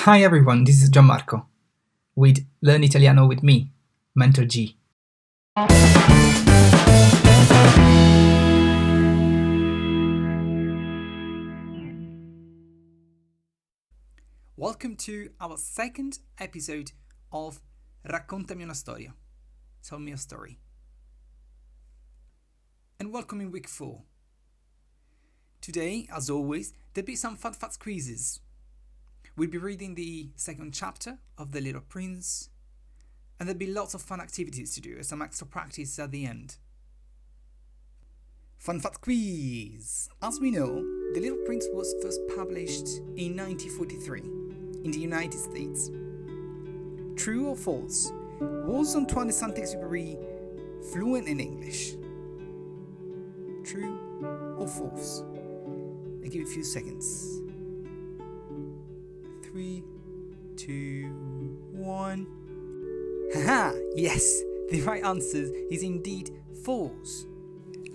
Hi everyone, this is Giammarco with Learn Italiano with me, Mentor G. Welcome to our second episode of Raccontami una storia. Tell me a story. And welcome in week 4. Today, as always, there'll be some fun facts quizzes. We'll be reading the second chapter of The Little Prince, and there'll be lots of fun activities to do and some extra practice at the end. Fun fact quiz! As we know, The Little Prince was first published in 1943 in the United States. True or false? Was Antoine de Saint-Exupéry fluent in English? True or false? I'll give you a few seconds. 3, 2, 1. Haha! Yes! The right answer is indeed false.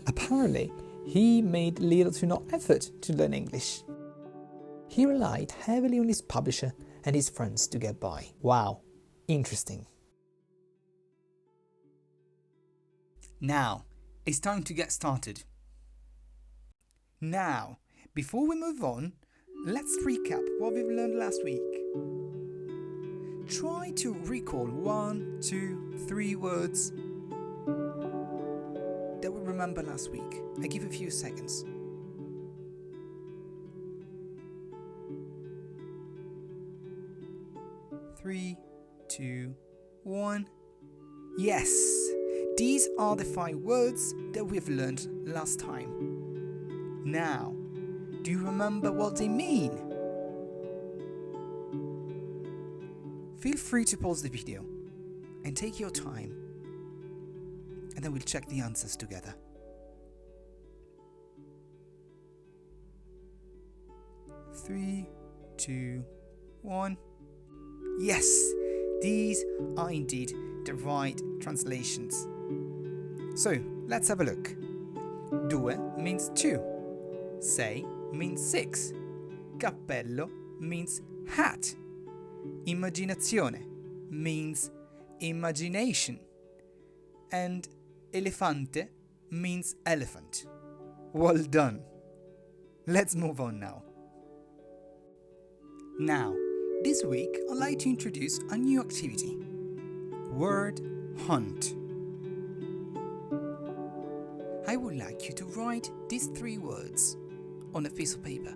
Apparently, he made little to no effort to learn English. He relied heavily on his publisher and his friends to get by. Wow, interesting. Now, it's time to get started. Now, before we move on, let's recap what we've learned last week. Try to recall 1, 2, 3 words that we remember last week. I give a few seconds. Three, 2, 1. Yes! These are the 5 words that we've learned last time. Now, do you remember what they mean? Feel free to pause the video and take your time, and then we'll check the answers together. Three, 2, 1. Yes, these are indeed the right translations. So, let's have a look. Due means 2. Sei means 6. Cappello means hat. Immaginazione means imagination. And elefante means elephant. Well done. Let's move on now. Now, this week I'd like to introduce a new activity. Word hunt. I would like you to write these 3 words on a piece of paper.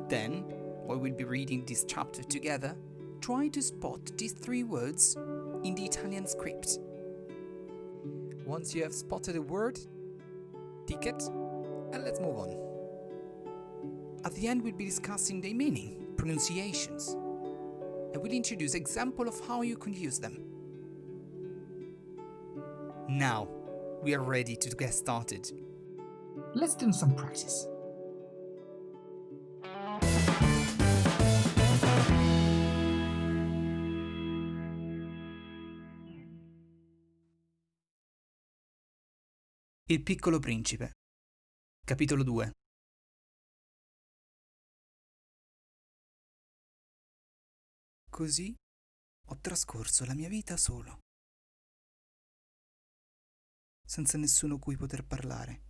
Then, while we'll be reading this chapter together, try to spot these 3 words in the Italian script. Once you have spotted a word, tick it, and let's move on. At the end, we'll be discussing their meaning, pronunciations, and we'll introduce examples of how you can use them. Now, we are ready to get started. Let's do some practice. Il Piccolo Principe, capitolo 2. Così ho trascorso la mia vita solo, senza nessuno cui poter parlare.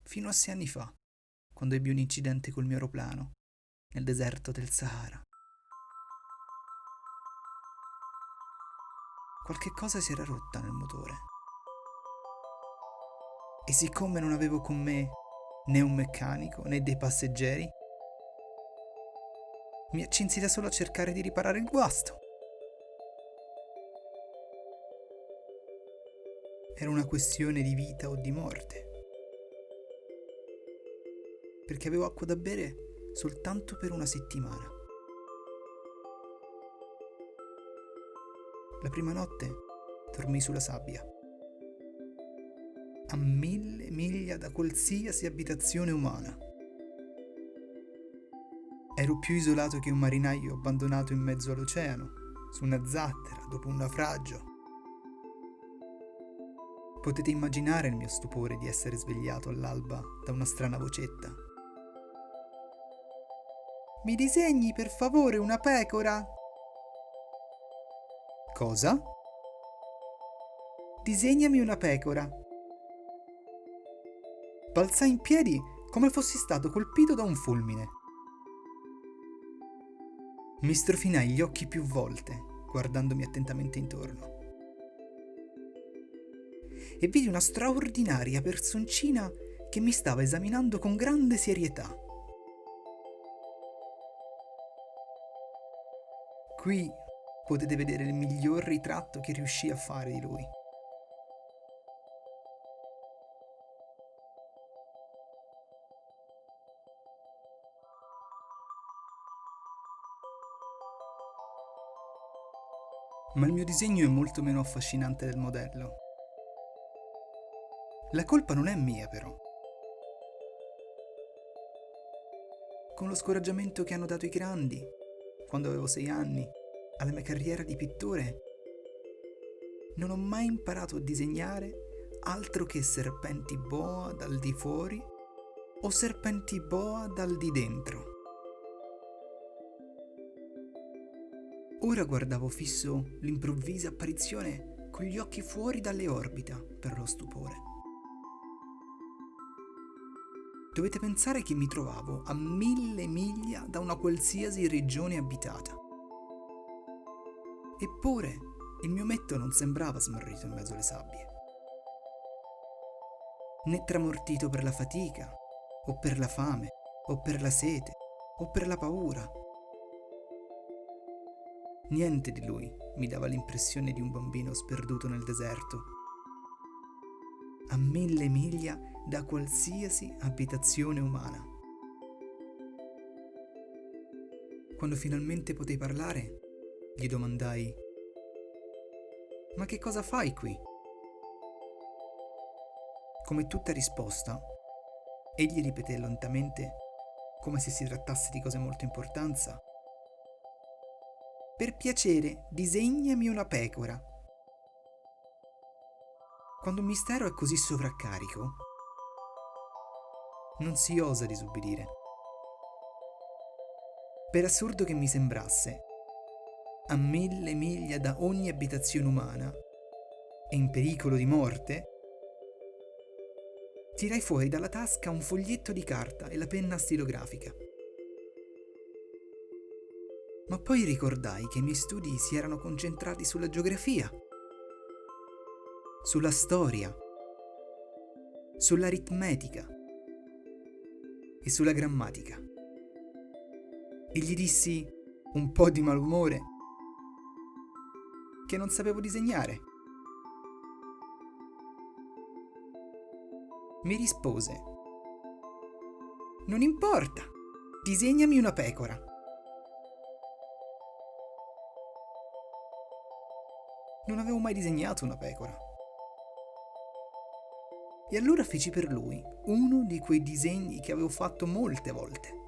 Fino a 6 anni fa, quando ebbi un incidente col mio aeroplano nel deserto del Sahara. Qualche cosa si era rotta nel motore. E siccome non avevo con me né un meccanico né dei passeggeri, mi accinsi da solo a cercare di riparare il guasto. Era una questione di vita o di morte, perché avevo acqua da bere soltanto per una settimana. La prima notte dormii sulla sabbia, a 1000 miglia da qualsiasi abitazione umana. Ero più isolato che un marinaio abbandonato in mezzo all'oceano, su una zattera dopo un naufragio. Potete immaginare il mio stupore di essere svegliato all'alba da una strana vocetta. Mi disegni per favore una pecora? Cosa? Disegnami una pecora. Balzai in piedi come fossi stato colpito da un fulmine. Mi strofinai gli occhi più volte, guardandomi attentamente intorno. E vidi una straordinaria personcina che mi stava esaminando con grande serietà. Qui potete vedere il miglior ritratto che riuscii a fare di lui. Ma il mio disegno è molto meno affascinante del modello. La colpa non è mia, però. Con lo scoraggiamento che hanno dato i grandi, quando avevo 6 anni, alla mia carriera di pittore, non ho mai imparato a disegnare altro che serpenti boa dal di fuori o serpenti boa dal di dentro. Ora guardavo fisso l'improvvisa apparizione con gli occhi fuori dalle orbita per lo stupore. Dovete pensare che mi trovavo a 1000 miglia da una qualsiasi regione abitata. Eppure il mio metto non sembrava smarrito in mezzo alle sabbie, né tramortito per la fatica, o per la fame, o per la sete, o per la paura. Niente di lui mi dava l'impressione di un bambino sperduto nel deserto, a 1000 miglia da qualsiasi abitazione umana. Quando finalmente potei parlare, gli domandai: «Ma che cosa fai qui?» Come tutta risposta, egli ripeté lentamente, come se si trattasse di cose molto importanti: «Per piacere, disegnami una pecora». Quando un mistero è così sovraccarico, non si osa disubbidire. Per assurdo che mi sembrasse, a 1000 miglia da ogni abitazione umana e in pericolo di morte, tirai fuori dalla tasca un foglietto di carta e la penna stilografica. Ma poi ricordai che i miei studi si erano concentrati sulla geografia, sulla storia, sull'aritmetica e sulla grammatica. E gli dissi, un po' di malumore, che non sapevo disegnare. Mi rispose: «Non importa, disegnami una pecora». Non avevo mai disegnato una pecora. E allora feci per lui uno di quei disegni che avevo fatto molte volte.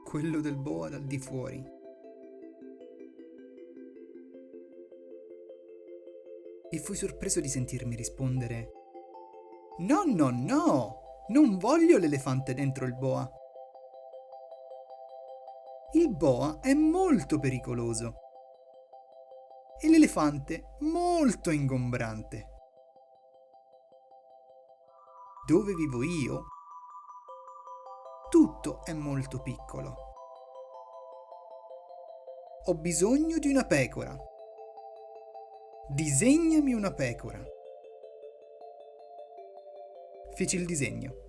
Quello del boa dal di fuori. E fui sorpreso di sentirmi rispondere: «No, no, no! Non voglio l'elefante dentro il boa! Il boa è molto pericoloso e l'elefante molto ingombrante. Dove vivo io, tutto è molto piccolo. Ho bisogno di una pecora. Disegnami una pecora». Feci il disegno.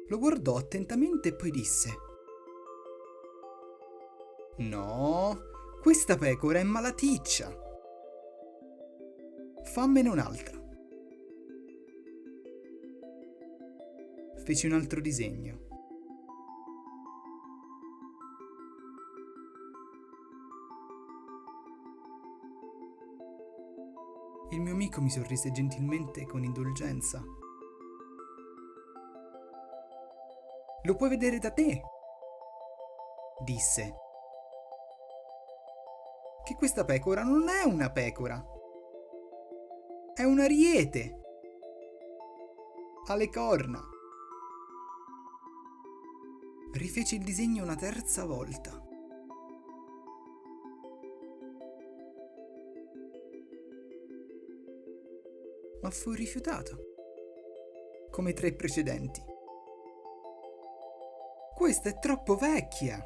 Lo guardò attentamente e poi disse: «No, questa pecora è malaticcia. Fammene un'altra». Feci un altro disegno. Il mio amico mi sorrise gentilmente con indulgenza. «Lo puoi vedere da te», disse. che questa pecora non è una pecora, è un ariete. Ha le corna. Rifeci il disegno una terza volta. Ma fu rifiutato, come 3 precedenti. Questa è troppo vecchia.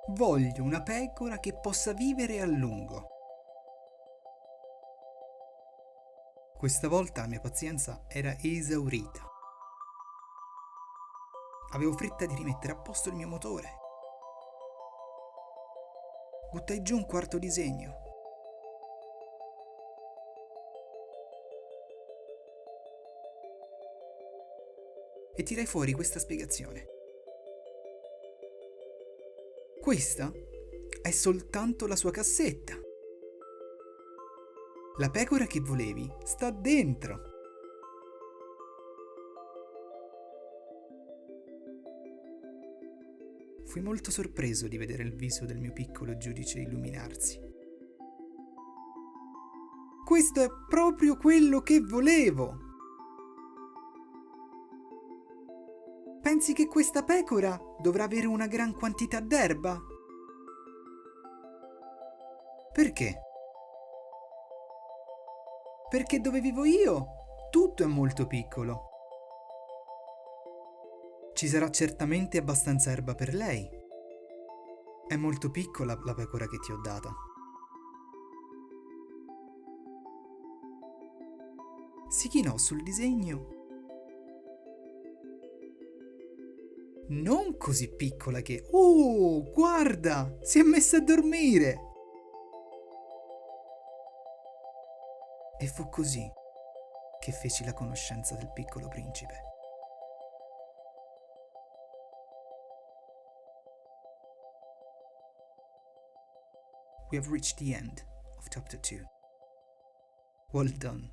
Voglio una pecora che possa vivere a lungo. Questa volta la mia pazienza era esaurita. Avevo fretta di rimettere a posto il mio motore. Buttai giù un quarto disegno. E tirai fuori questa spiegazione. Questa è soltanto la sua cassetta. La pecora che volevi sta dentro. Fui molto sorpreso di vedere il viso del mio piccolo giudice illuminarsi. Questo è proprio quello che volevo! Pensi che questa pecora dovrà avere una gran quantità d'erba? Perché? Perché dove vivo io tutto è molto piccolo. Ci sarà certamente abbastanza erba per lei. È molto piccola la pecora che ti ho data. Si chinò sul disegno. Non così piccola che... Oh, guarda! Si è messa a dormire! E fu così che feci la conoscenza del piccolo principe. We have reached the end of chapter 2. Well done.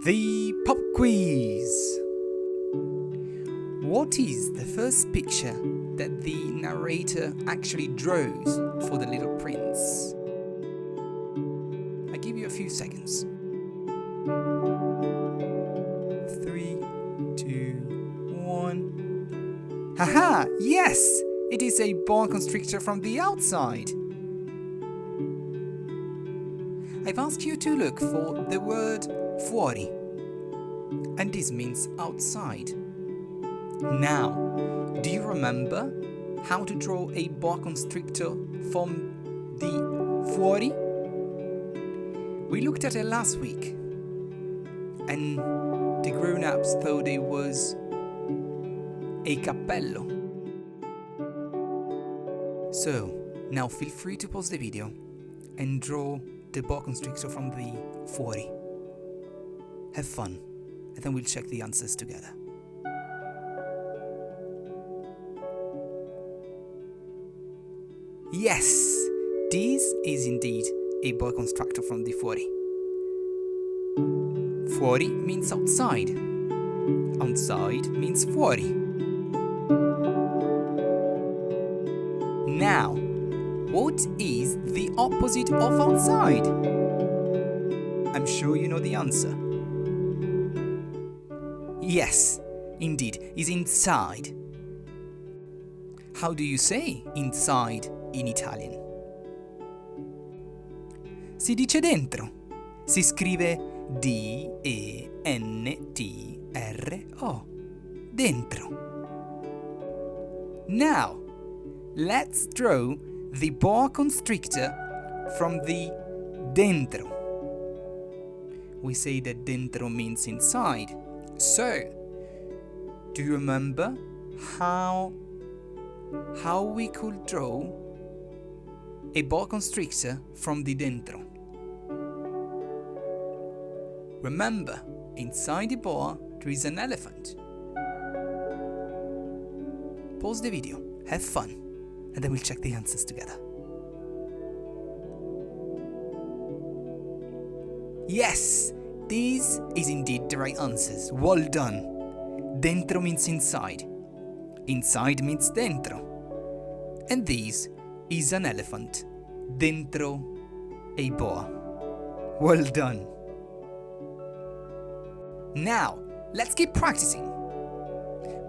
The pop quiz. What is the first picture that the narrator actually draws for the little prince? I give you a few seconds. 3, 2, 1. Haha! Yes! It is a boa constrictor from the outside. I've asked you to look for the word fuori, and this means outside. Now, do you remember how to draw a boa constrictor from the fuori? We looked at it last week, and the grown-ups thought it was a cappello. So, now feel free to pause the video and draw the boa constrictor from the fuori. Have fun, and then we'll check the answers together. Yes, this is indeed a boa constrictor from the fuori. Fuori means outside. Outside means fuori. Now, what is the opposite of outside? I'm sure you know the answer. Yes, indeed, is inside. How do you say inside in Italian? Si dice dentro. Si scrive D-E-N-T-R-O. Dentro. Now, let's draw the boa constrictor from the dentro. We say that dentro means inside. So, do you remember how we could draw a boa constrictor from the dentro? Remember, inside the boa there is an elephant. Pause the video, have fun, and then we'll check the answers together. Yes, This is indeed the right answers. Well done. Dentro means inside. Inside means dentro. And this is an elephant. Dentro a boa. Well done. Now, let's keep practicing.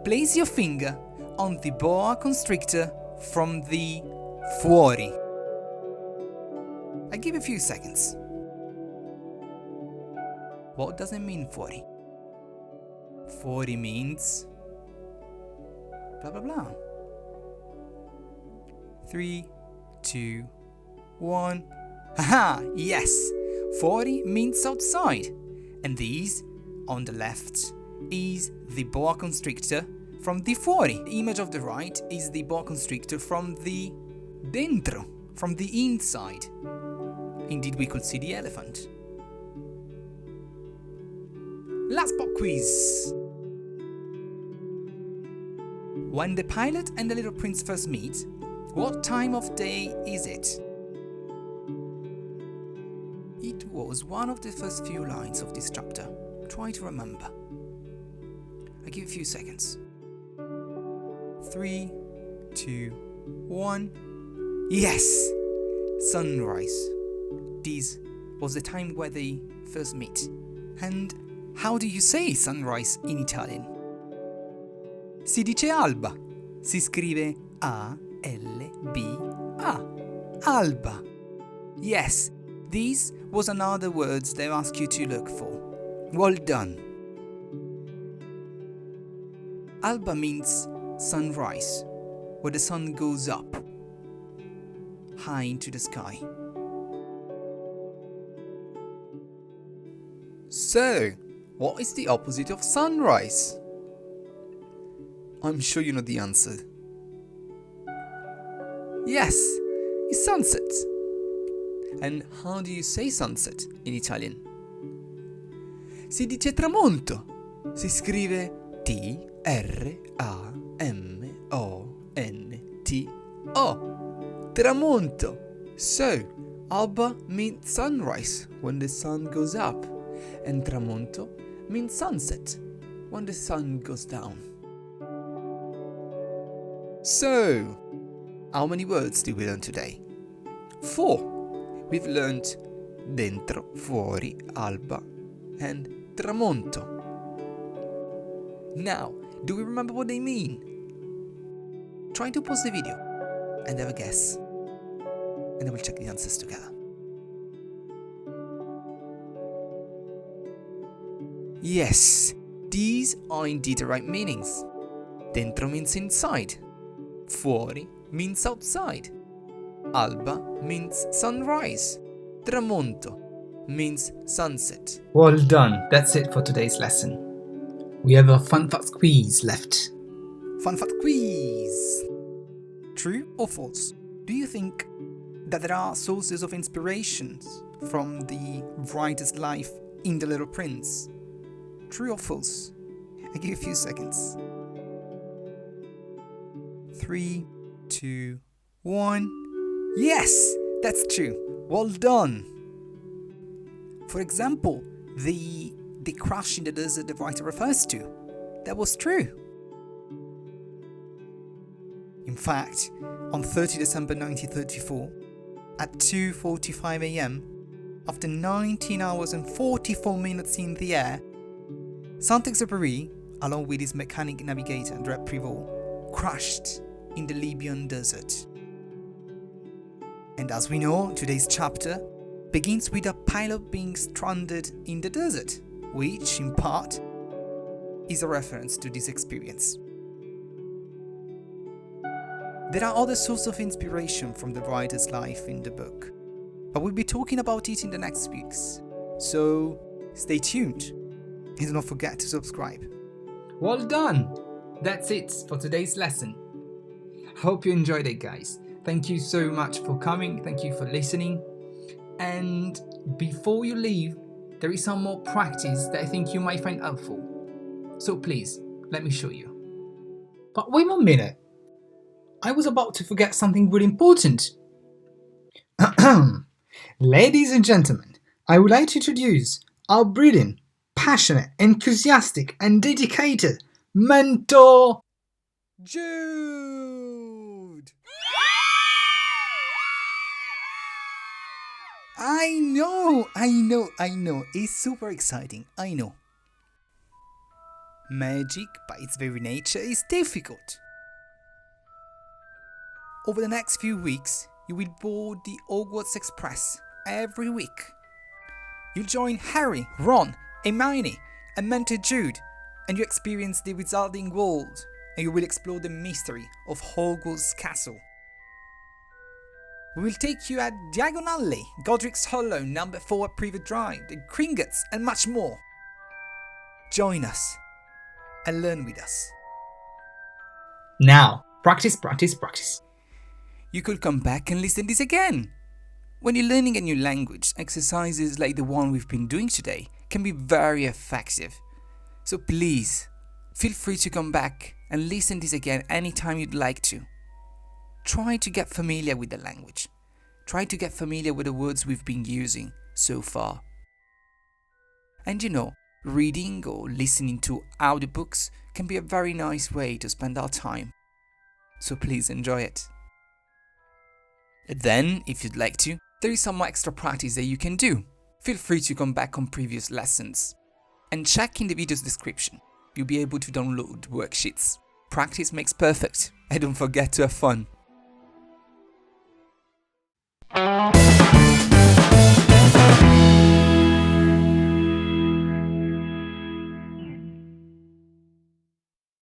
Place your finger on the boa constrictor from the fuori. I give a few seconds. What does it mean, fuori? Fuori means blah blah blah. 3, 2, 1. Haha! Yes! Fuori means outside. And these, on the left, is the boa constrictor from the fuori. The image of the right is the boa constrictor from the dentro, from the inside. Indeed, we could see the elephant. Last pop quiz. When the pilot and the little prince first meet, what time of day is it? It was one of the first few lines of this chapter. Try to remember. I give a few seconds. 3, 2, 1. Yes! Sunrise. This was the time where they first meet. And how do you say sunrise in Italian? Si dice alba. Si scrive A-L-B-A. Alba. Yes, this was another word they ask you to look for. Well done. Alba means sunrise, where the sun goes up, high into the sky. So, what is the opposite of sunrise? I'm sure you know the answer. Yes, it's sunset. And how do you say sunset in Italian? Si dice tramonto. Si scrive T-R-A-M-O-N-T-O. Tramonto. So, alba means sunrise, when the sun goes up. And tramonto means sunset, when the sun goes down. So, how many words did we learn today? 4. We've learned dentro, fuori, alba, and tramonto. Now, do we remember what they mean? Try to pause the video and have a guess, and then we'll check the answers together. Yes, these are indeed the right meanings. Dentro means inside. Fuori means outside. Alba means sunrise. Tramonto means sunset. Well done. That's it for today's lesson. We have a fun fact quiz left. Fun fact quiz. True or false? Do you think that there are sources of inspirations from the writer's life in The Little Prince? True or false? I give you a few seconds. 3, 2, 1. Yes, that's true. Well done. For example, the crash in the desert the writer refers to, that was true. In fact, on 30 December 1934, at 2:45 a.m., after 19 hours and 44 minutes in the air, 𝗏𝗏𝗁𝗏, along with his mechanic navigator 𝗷𝗵𝗿𝗏, crashed in the Libyan desert. And as we know, today's chapter begins with a pilot being stranded in the desert, which, in part, is a reference to this experience. There are other sources of inspiration from the writer's life in the book, but we'll be talking about it in the next weeks. So, stay tuned, and don't forget to subscribe. Well done! That's it for today's lesson. Hope you enjoyed it, guys. Thank you so much for coming. Thank you for listening. And before you leave, there is some more practice that I think you might find helpful. So please, let me show you. But wait a minute. I was about to forget something really important. Ladies and gentlemen, I would like to introduce our brilliant, passionate, enthusiastic, and dedicated mentor, Jude! I know. It's super exciting, I know. Magic, by its very nature, is difficult. Over the next few weeks, you will board the Hogwarts Express every week. You'll join Harry, Ron, Hermione, and Mentor Jude, and you experience the wizarding world, and you will explore the mystery of Hogwarts Castle. We will take you at Diagonally, Godric's Hollow, number 4 at Privet Drive, the Gringotts, and much more. Join us and learn with us. Now, practice, practice, practice. You could come back and listen this again. When you're learning a new language, exercises like the one we've been doing today can be very effective. So please, feel free to come back and listen this again anytime you'd like to. Try to get familiar with the language. Try to get familiar with the words we've been using so far. And you know, reading or listening to audiobooks can be a very nice way to spend our time. So please enjoy it. Then, if you'd like to, there is some extra practice that you can do. Feel free to come back on previous lessons. And check in the video's description. You'll be able to download worksheets. Practice makes perfect. And don't forget to have fun.